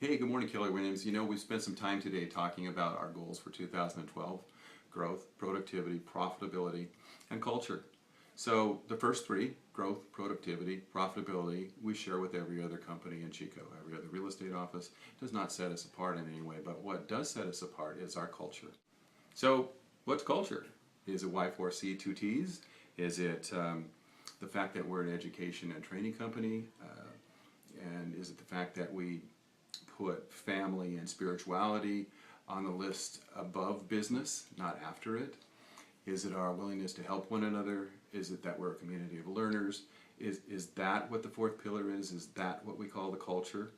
Hey, good morning, Keller Williams. We spent some time today talking about our goals for 2012: growth, productivity, profitability, and culture. So the first three, growth, productivity, profitability, we share with every other company in Chico. Every other real estate office does not set us apart in any way, but what does set us apart is our culture. So what's culture? Is it Y4C, two T's? Is it the fact that we're an education and training company? And is it the fact that we put family and spirituality on the list above business, not after it? Is it our willingness to help one another? Is it that we're a community of learners? Is that what the fourth pillar is? Is that what we call the culture?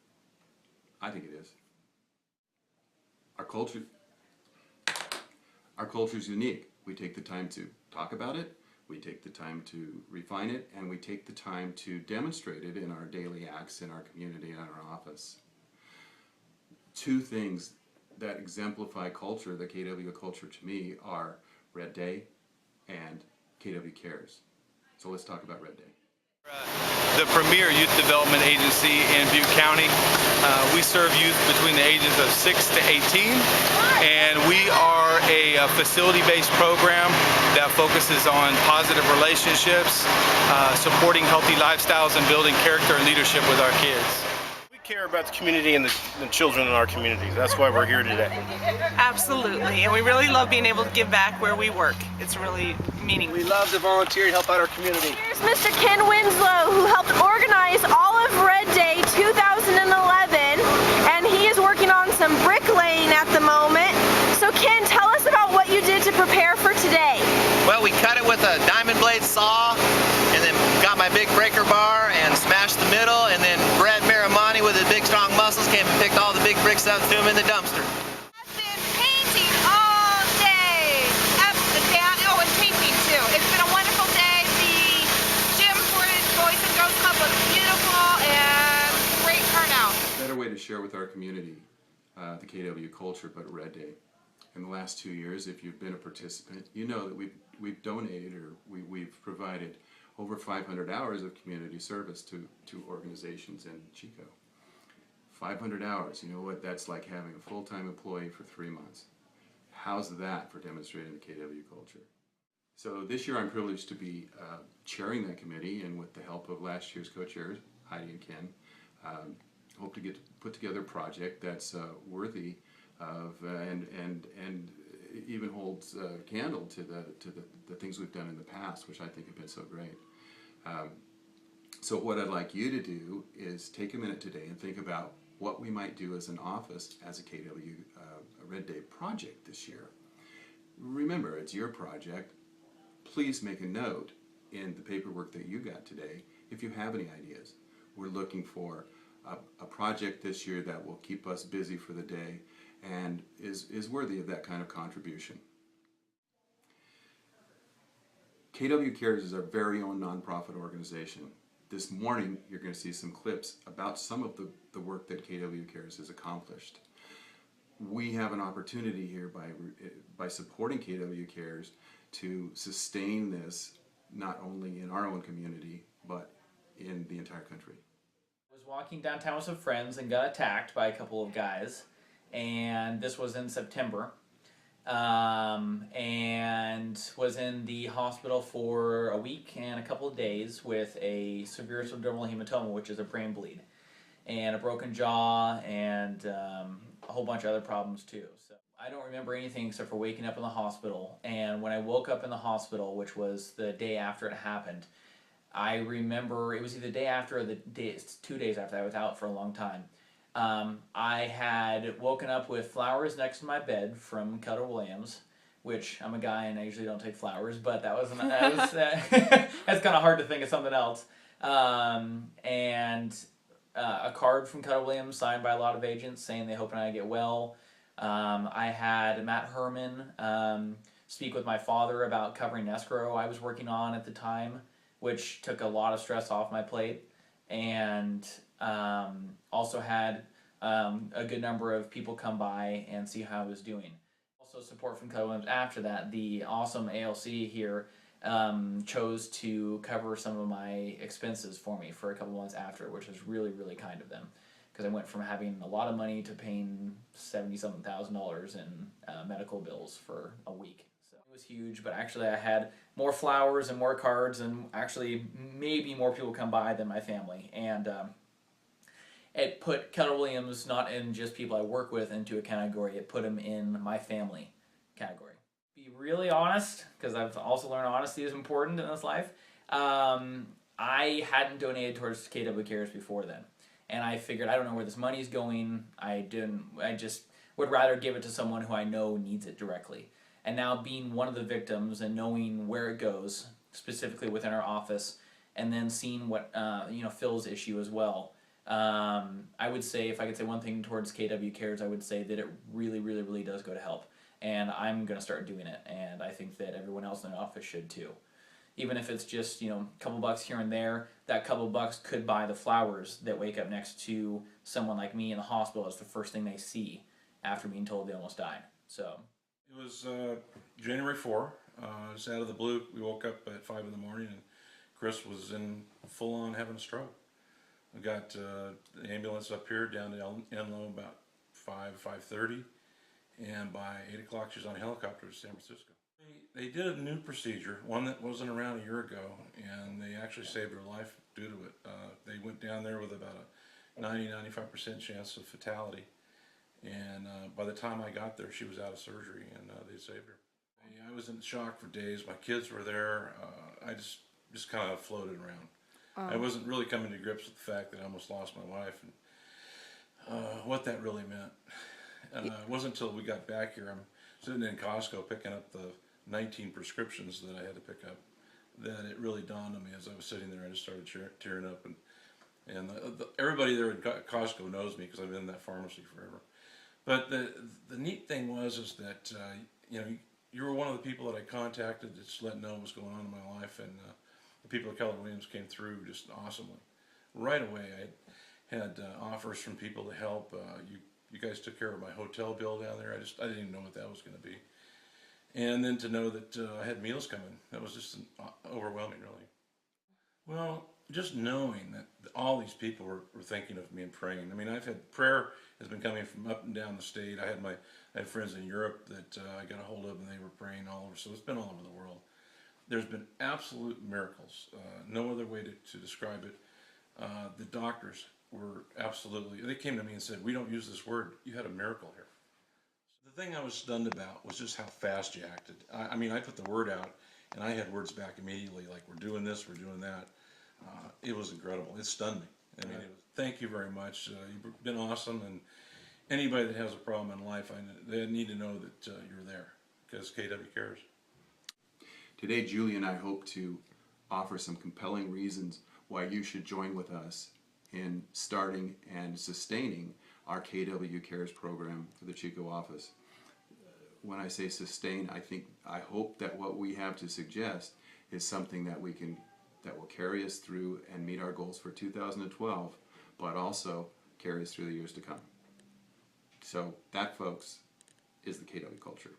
I think it is. Our culture, our culture is unique. We take the time to talk about it, we take the time to refine it, and we take the time to demonstrate it in our daily acts, in our community, and in our office. Two things that exemplify culture, the KW culture to me, are Red Day and KW Cares. So let's talk about Red Day. The premier youth development agency in Butte County. We serve youth between the ages of 6 to 18, and we are a facility-based program that focuses on positive relationships, supporting healthy lifestyles, and building character and leadership with our kids. We care about the community and the children in our communities. That's why we're here today. Absolutely, and we really love being able to give back where we work. It's really meaningful. We love to volunteer and help out our community. Here's Mr. Ken Winslow, who helped organize all of Red Day 2011, and he is working on some bricklaying at the moment. So Ken, tell us about what you did to prepare for today. Well, we cut it with a diamond blade saw, and then got my big breaker bar and smashed the middle, and then Brad Marimani with his big strong muscles came and picked all the big bricks up and threw them in the dumpster. I've been painting all day, up and down, and painting too. It's been a wonderful day. The gym for the Boys and Girls Club was beautiful and great turnout. Better way to share with our community the KW culture, but Red Day. In the last 2 years, if you've been a participant, you know that we've donated, or we've provided over 500 hours of community service to organizations in Chico. 500 hours, you know what that's like, having a full-time employee for 3 months. How's that for demonstrating the KW culture? So this year I'm privileged to be chairing that committee, and with the help of last year's co-chairs, Heidi and Ken, hope to get to put together a project that's worthy of and even holds candle to the things we've done in the past, which I think have been so great. So what I'd like you to do is take a minute today and think about what we might do as an office as a KW Red Day project this year. Remember, it's your project. Please make a note in the paperwork that you got today if you have any ideas. We're looking for a project this year that will keep us busy for the day and is worthy of that kind of contribution. KW Cares is our very own nonprofit organization. This morning you're going to see some clips about some of the work that KW Cares has accomplished. We have an opportunity here by supporting KW Cares to sustain this, not only in our own community, but in the entire country. I was walking downtown with some friends and got attacked by a couple of guys, and this was in September, and was in the hospital for a week and a couple of days with a severe subdermal hematoma, which is a brain bleed, and a broken jaw, and a whole bunch of other problems too. So I don't remember anything except for waking up in the hospital, and when I woke up in the hospital, which was the day after it happened, I remember it was either the day after or 2 days after. I was out for a long time. I had woken up with flowers next to my bed from Keller Williams, which I'm a guy and I usually don't take flowers, but that's kind of hard to think of something else. And a card from Keller Williams signed by a lot of agents saying they hope I get well. I had Matt Herman speak with my father about covering escrow I was working on at the time, which took a lot of stress off my plate, and also had a good number of people come by and see how I was doing. Also support from Keller Williams after that. The awesome ALC here chose to cover some of my expenses for me for a couple months after, which was really, really kind of them. because I went from having a lot of money to paying $70-something thousand in medical bills for a week. So it was huge, but actually I had more flowers and more cards, and actually maybe more people come by than my family. And it put Keller Williams not in just people I work with into a category, it put them in my family category. Be really honest, because I've also learned honesty is important in this life. I hadn't donated towards KW Cares before then. And I figured, I don't know where this money's going. I just would rather give it to someone who I know needs it directly. And now being one of the victims and knowing where it goes, specifically within our office, and then seeing what, Phil's issue as well. I would say, if I could say one thing towards KW Cares, I would say that it really, really, really does go to help. And I'm going to start doing it. And I think that everyone else in the office should too. Even if it's just, a couple bucks here and there, that couple bucks could buy the flowers that wake up next to someone like me in the hospital as the first thing they see after being told they almost died. So it was January 4. It was out of the blue. We woke up at 5 in the morning and Chris was in full on having a stroke. We got the ambulance up here down to Enloe about 5:30, and by 8 o'clock she was on a helicopter to San Francisco. They did a new procedure, one that wasn't around a year ago, and they actually saved her life due to it. They went down there with about a 90-95% chance of fatality, and by the time I got there, she was out of surgery, and they saved her. I was in shock for days. My kids were there. I just kind of floated around. I wasn't really coming to grips with the fact that I almost lost my wife and what that really meant. And it wasn't until we got back here, I'm sitting in Costco picking up the 19 prescriptions that I had to pick up, that it really dawned on me as I was sitting there. I just started tearing up, and everybody there at Costco knows me because I've been in that pharmacy forever. But the neat thing is that you were one of the people that I contacted to just let know what was going on in my life, and the people at Keller Williams came through just awesomely. Right away, I had offers from people to help. You guys took care of my hotel bill down there. I didn't even know what that was going to be. And then to know that I had meals coming, that was just overwhelming, really. Well, just knowing that all these people were thinking of me and praying. I mean, prayer has been coming from up and down the state. I had friends in Europe that I got a hold of, and they were praying all over. So it's been all over the world. There's been absolute miracles. No other way to describe it. The doctors were they came to me and said, "We don't use this word. You had a miracle here." The thing I was stunned about was just how fast you acted. I mean, I put the word out, and I had words back immediately, like, we're doing this, we're doing that. It was incredible. It stunned me. I mean, thank you very much. You've been awesome, and anybody that has a problem in life, they need to know that you're there, because KW cares. Today, Julie and I hope to offer some compelling reasons why you should join with us in starting and sustaining our KW Cares program for the Chico office. When I say sustain, I hope that what we have to suggest is something that will carry us through and meet our goals for 2012, but also carry us through the years to come. So that, folks, is the KW culture.